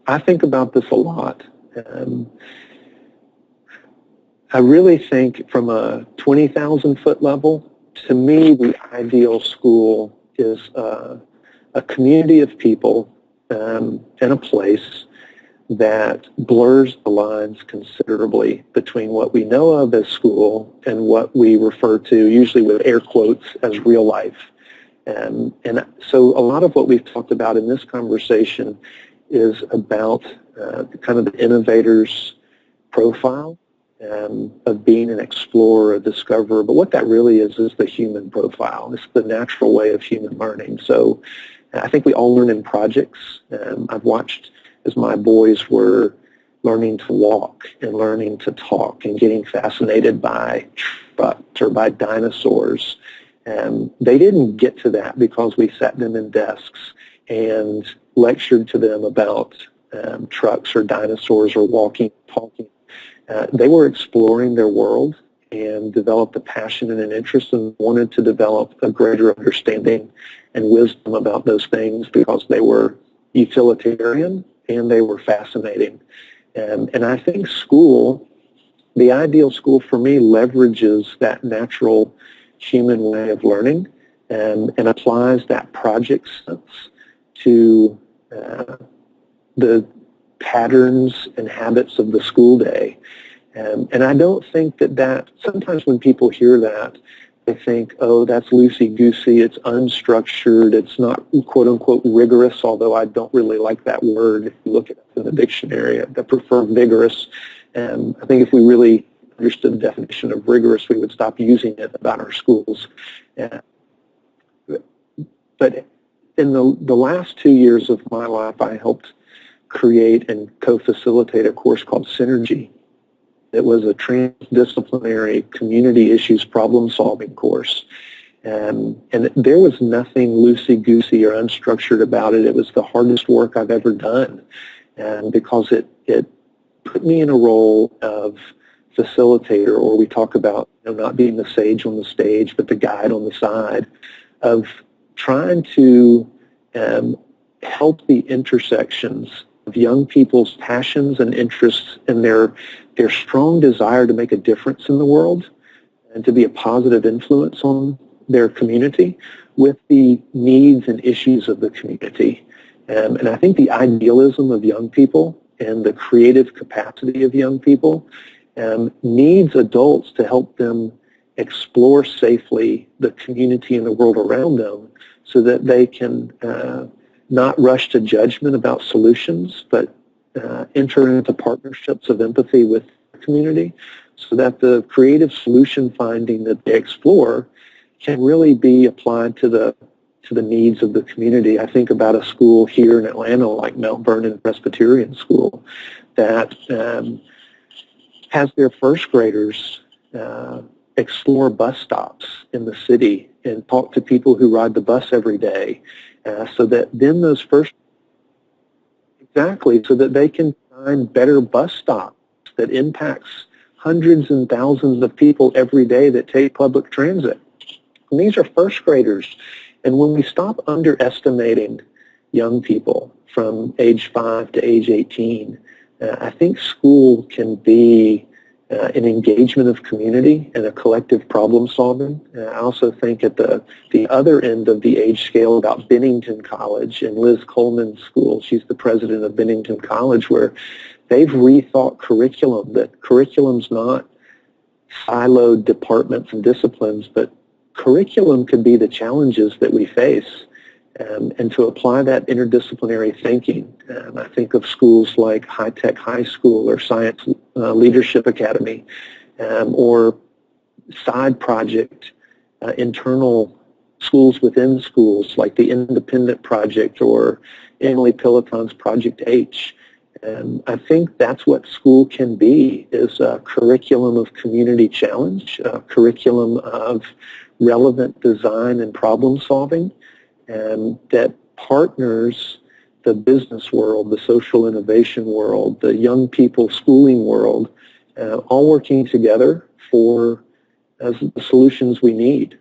I think about this a lot. Um, I really think from a 20,000-foot level, to me, the ideal school is a community of people and a place that blurs the lines considerably between what we know of as school and what we refer to, usually with air quotes, as real life. And so a lot of what we've talked about in this conversation is about kind of the innovator's profile of being an explorer, a discoverer. But what that really is the human profile. It's the natural way of human learning. So I think we all learn in projects. I've watched as my boys were learning to walk and learning to talk and getting fascinated by trucks or by dinosaurs. They didn't get to that because we sat them in desks and lectured to them about trucks or dinosaurs or walking, talking. They were exploring their world and developed a passion and an interest and wanted to develop a greater understanding and wisdom about those things because they were utilitarian and they were fascinating. And I think school, the ideal school for me, leverages that natural human way of learning and applies that project sense to the patterns and habits of the school day. And I don't think that sometimes when people hear that, they think, oh, that's loosey-goosey, it's unstructured, it's not quote-unquote rigorous, although I don't really like that word. If you look at it in the dictionary, I prefer vigorous. I think if we really understood the definition of rigorous, we would stop using it about our schools. But in the last 2 years of my life, I helped create and co-facilitate a course called Synergy. It was a transdisciplinary community issues problem-solving course. And there was nothing loosey-goosey or unstructured about it. It was the hardest work I've ever done because it put me in a role of facilitator, or we talk about not being the sage on the stage, but the guide on the side, of trying to help the intersections of young people's passions and interests and their strong desire to make a difference in the world and to be a positive influence on their community with the needs and issues of the community. And I think the idealism of young people and the creative capacity of young people needs adults to help them explore safely the community and the world around them so that they can not rush to judgment about solutions, but enter into partnerships of empathy with the community so that the creative solution finding that they explore can really be applied to the needs of the community. I think about a school here in Atlanta like Mount Vernon Presbyterian School that has their first graders explore bus stops in the city and talk to people who ride the bus every day so that then those first, exactly, so that they can find better bus stops that impacts hundreds and thousands of people every day that take public transit. And these are first graders. And when we stop underestimating young people from age 5 to age 18, I think school can be an engagement of community and a collective problem solving. I also think at the other end of the age scale about Bennington College and Liz Coleman's school. She's the president of Bennington College, where they've rethought curriculum, that curriculum's not siloed departments and disciplines, but curriculum could be the challenges that we face. And to apply that interdisciplinary thinking, I think of schools like High Tech High School or Science Leadership Academy, or side project, internal schools within schools like the Independent Project or Emily Piloton's Project H. I think that's what school can be, is a curriculum of community challenge, a curriculum of relevant design and problem solving, that partners the business world, the social innovation world, the young people schooling world, all working together for the solutions we need.